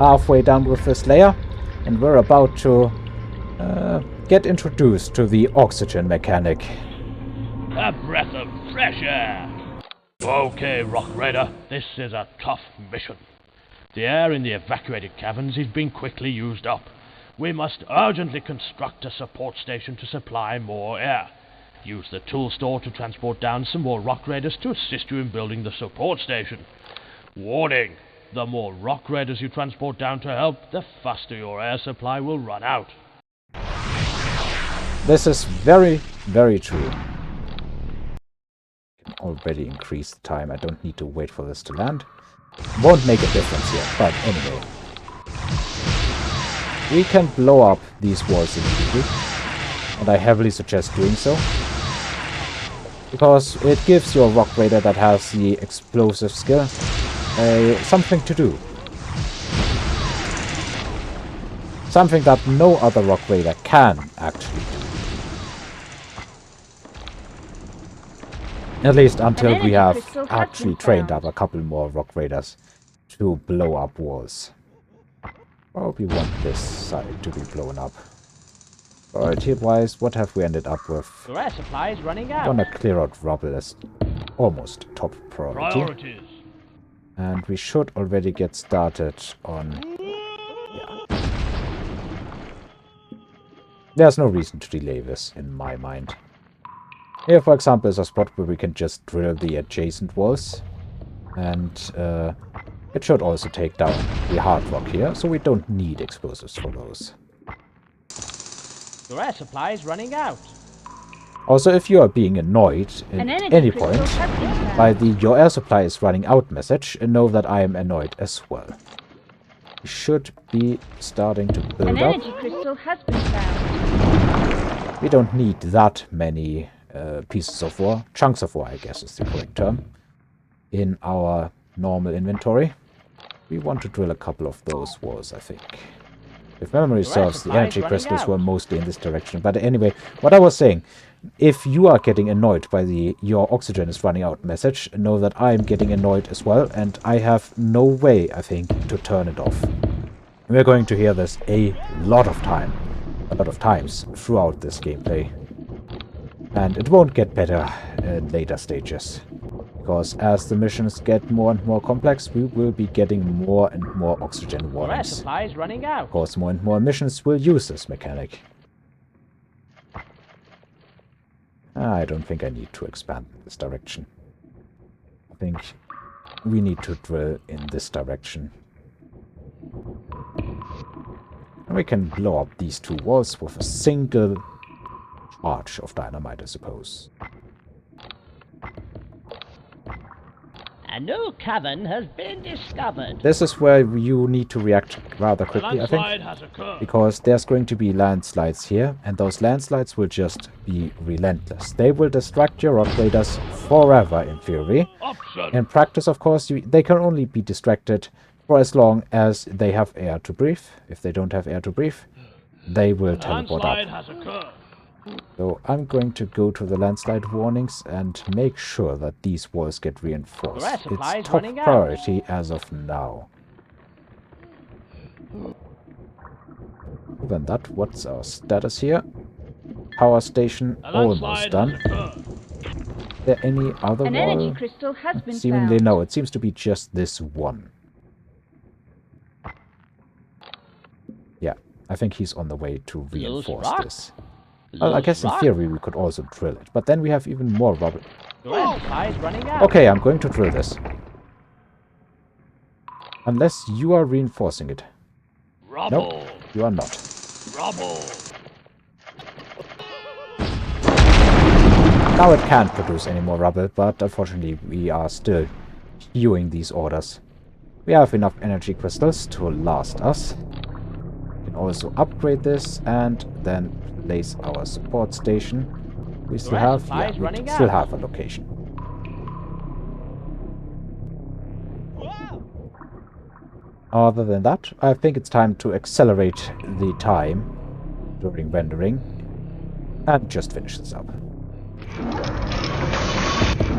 halfway done with this layer, and we're about to get introduced to the oxygen mechanic. A breath of fresh air! Okay, Rock Raider, this is a tough mission. The air in the evacuated caverns is being quickly used up. We must urgently construct a support station to supply more air. Use the tool store to transport down some more Rock Raiders to assist you in building the support station. Warning! The more Rock Raiders you transport down to help, the faster your air supply will run out. This is very, very true. I can already increase the time. I don't need to wait for this to land. Won't make a difference here, but anyway. We can blow up these walls immediately, and I heavily suggest doing so. Because it gives your Rock Raider that has the explosive skill something to do. Something that no other Rock Raider can actually do. At least until we have actually trained up a couple more Rock Raiders to blow up walls. Probably want this side to be blown up. Priority-wise, what have we ended up with? Your air supply is running out. Gonna clear out rubble as almost top priority. Priorities. And we should already get started on... Yeah. There's no reason to delay this, in my mind. Here, for example, is a spot where we can just drill the adjacent walls. And it should also take down the hard rock here, so we don't need explosives for those. Your air supply is running out. Also, if you are being annoyed at any point by the "your air supply is running out" message, know that I am annoyed as well. We should be starting to build up. An energy crystal has been found. We don't need that many pieces of ore, chunks of ore, I guess is the correct term, in our normal inventory. We want to drill a couple of those walls, I think. If memory serves, the energy crystals were mostly in this direction. But anyway, what I was saying, if you are getting annoyed by the "your oxygen is running out" message, know that I am getting annoyed as well, and I have no way, I think, to turn it off. We're going to hear this a lot of times throughout this gameplay. And it won't get better in later stages. Because as the missions get more and more complex, we will be getting more and more oxygen warnings. Your air supply is running out. Of course, more and more missions will use this mechanic. I don't think I need to expand in this direction. I think we need to drill in this direction. And we can blow up these two walls with a single charge of dynamite, I suppose. A new cavern has been discovered. This is where you need to react rather quickly, I think. Because there's going to be landslides here, and those landslides will just be relentless. They will distract your Rock Raiders forever, in theory. In practice, of course, they can only be distracted for as long as they have air to breathe. If they don't have air to breathe, they will teleport up. So I'm going to go to the landslide warnings and make sure that these walls get reinforced. It's top priority as of now. Other than that, what's our status here? Power station almost done. Is there any other An wall? energy crystal has been Seemingly found. no, it seems to be just this one. Yeah, I think he's on the way to reinforce this. Well, I guess in theory we could also drill it, but then we have even more rubble. Your air supply is running out. Okay, I'm going to drill this. Unless you are reinforcing it. Rubble. No, you are not. Rubble. Now it can't produce any more rubble, but unfortunately we are still queuing these orders. We have enough energy crystals to last us. We can also upgrade this and then place our support station. We still have, a location. Other than that, I think it's time to accelerate the time during rendering and just finish this up.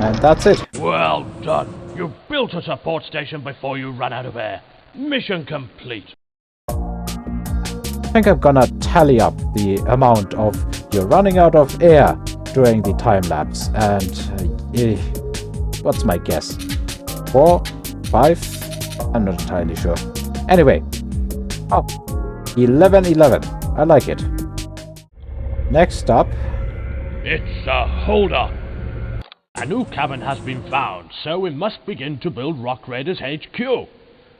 And that's it. Well done. You built a support station before you ran out of air. Mission complete. I think I'm gonna tally up the amount of you're running out of air during the time lapse, and what's my guess? 4? 5? I'm not entirely sure. Anyway, 11:11. I like it. Next up, It's a hold-up. A new cavern has been found, so we must begin to build Rock Raiders HQ.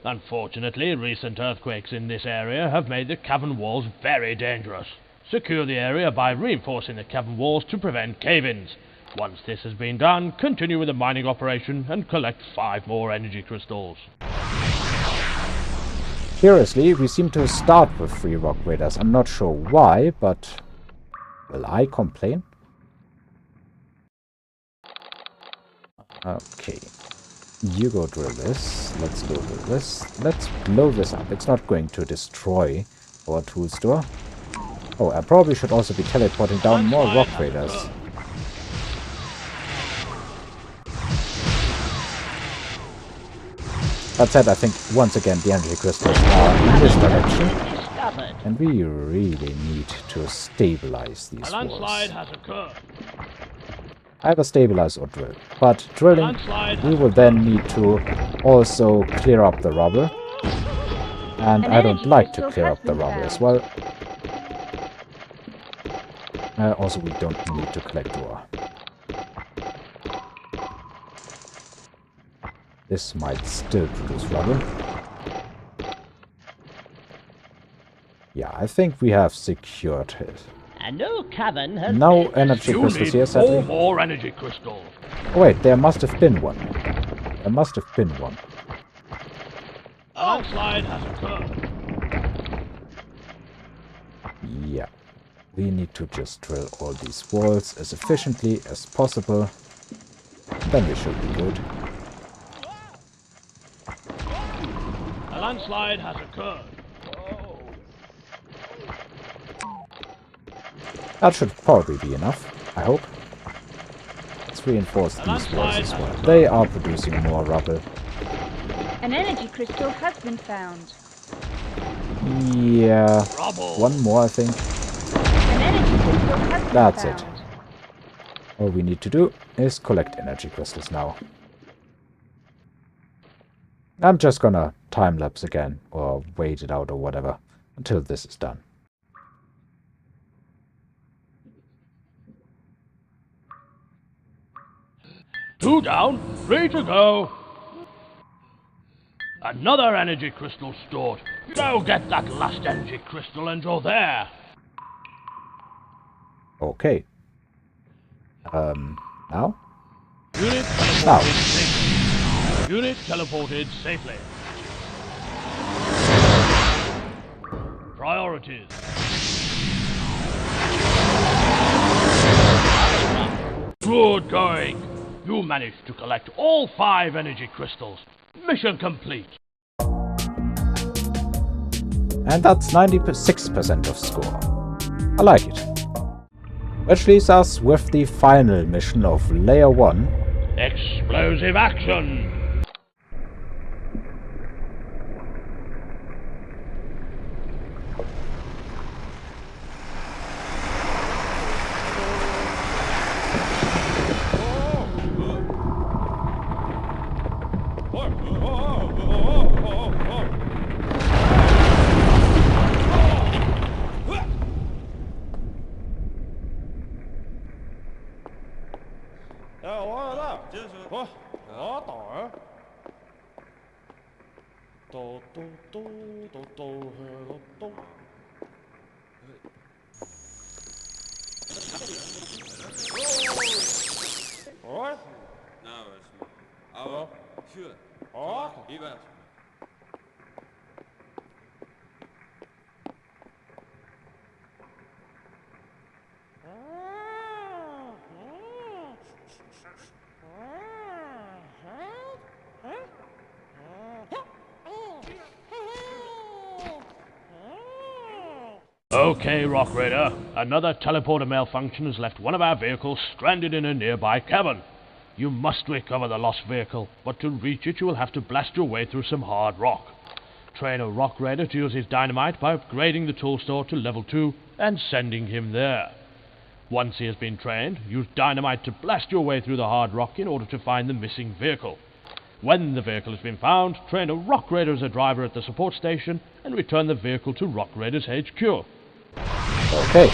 Unfortunately, recent earthquakes in this area have made the cavern walls very dangerous. Secure the area by reinforcing the cavern walls to prevent cave-ins. Once this has been done, continue with the mining operation and collect 5 more energy crystals. curiously, we seem to start with 3 Rock Raiders. I'm not sure why, but will I complain? Okay. You go drill this. Let's go drill this. Let's blow this up. It's not going to destroy our tool store. Oh, I probably should also be teleporting down more Rock Raiders. That said, I think once again the energy crystals are in this direction. And we really need to stabilize these A landslide walls. has occurred. Either stabilize or drill. But drilling, we will then need to also clear up the rubble. And I don't like to clear up the rubble as well. Also, we don't need to collect ore. This might still produce rubble. Yeah, I think we have secured it. A new cavern has No been energy You crystals need here, 4 sadly. more energy crystals. Oh wait, there must have been one. There must have been one. A landslide has occurred. Yeah. We need to just drill all these walls as efficiently as possible. Then we should be good. A landslide has occurred. That should probably be enough, I hope. Let's reinforce these walls as well. They are producing more rubble. An energy crystal has been found. Yeah. Rubble. One more, I think. An energy crystal has been That's found. it. All we need to do is collect energy crystals now. I'm just gonna time-lapse again, or wait it out or whatever, until this is done. Two down, 3 to go. Another energy crystal stored. Go get that last energy crystal and you're there. Okay. Now? Unit Now. teleported safely. Unit teleported safely. Priorities. Good going. You managed to collect all 5 energy crystals. Mission complete. And that's 96% of score. I like it. Which leaves us with the final mission of Layer 1. Explosive action. Okay, Rock Raider. Another teleporter malfunction has left one of our vehicles stranded in a nearby cavern. You must recover the lost vehicle, but to reach it you will have to blast your way through some hard rock. train a rock raider to use his dynamite by upgrading the tool store to level 2 and sending him there. Once he has been trained, use dynamite to blast your way through the hard rock in order to find the missing vehicle. When the vehicle has been found, train a rock raider as a driver at the support station and return the vehicle to Rock Raider's HQ. Okay.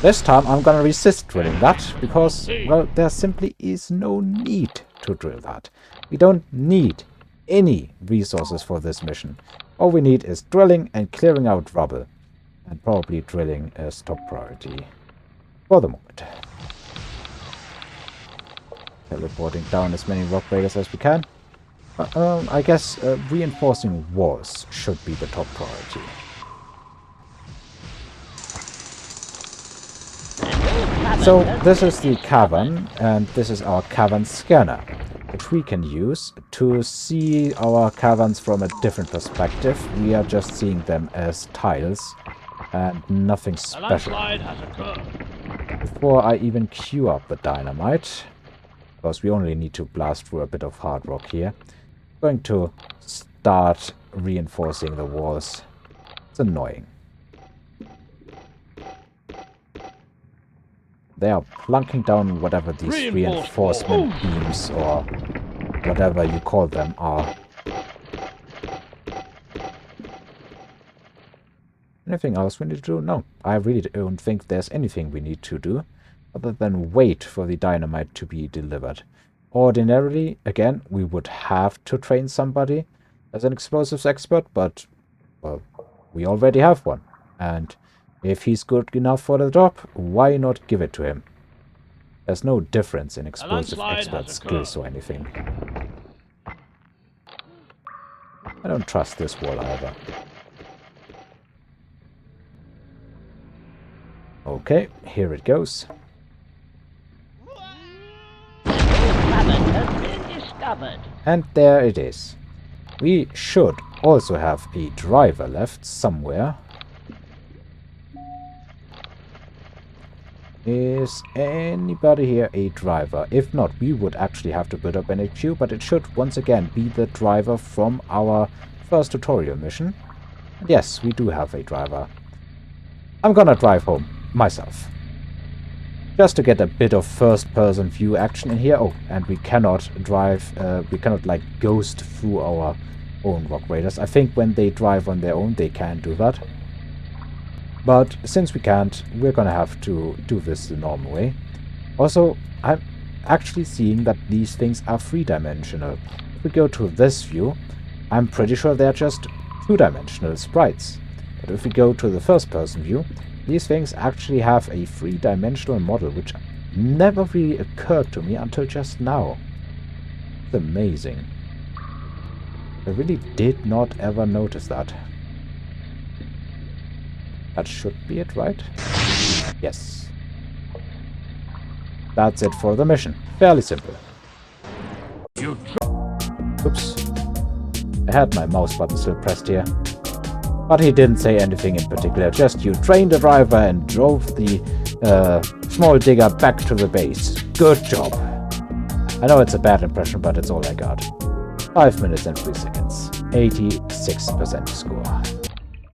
This time I'm gonna resist drilling that, because, well, there simply is no need to drill that. We don't need any resources for this mission. All we need is drilling and clearing out rubble. And probably drilling as top priority for the moment. Teleporting down as many rock raiders as we can. I guess reinforcing walls should be the top priority. So this is the cavern, and this is our cavern scanner, which we can use to see our caverns from a different perspective. We are just seeing them as tiles and nothing special. Before I even queue up the dynamite, because we only need to blast through a bit of hard rock here, I'm going to start reinforcing the walls. It's annoying. They are plunking down whatever these reinforcement beams or whatever you call them are. Anything else we need to do? No, I really don't think there's anything we need to do other than wait for the dynamite to be delivered. Ordinarily, again, we would have to train somebody as an explosives expert, but, well, we already have one. And if he's good enough for the job, why not give it to him? There's no difference in explosive expert skills or anything. I don't trust this wall either. Okay, here it goes. And there it is. We should also have a driver left somewhere. Is anybody here a driver? If not, we would actually have to build up an HQ, but it should once again be the driver from our first tutorial mission. And yes, we do have a driver. I'm gonna drive home myself, just to get a bit of first-person view action in here. Oh, and we cannot drive, we cannot like ghost through our own rock raiders. I think when they drive on their own, they can do that. But since we can't, we're gonna have to do this the normal way. Also, I'm actually seeing that these things are three-dimensional. If we go to this view, I'm pretty sure they're just two-dimensional sprites. But if we go to the first-person view, these things actually have a three-dimensional model, which never really occurred to me until just now. It's amazing. I really did not ever notice that. That should be it, right? Yes. That's it for the mission. Fairly simple. Oops. I had my mouse button still pressed here. But he didn't say anything in particular, just you trained the driver and drove the small digger back to the base. Good job. I know it's a bad impression, but it's all I got. 5 minutes and 3 seconds. 86% score.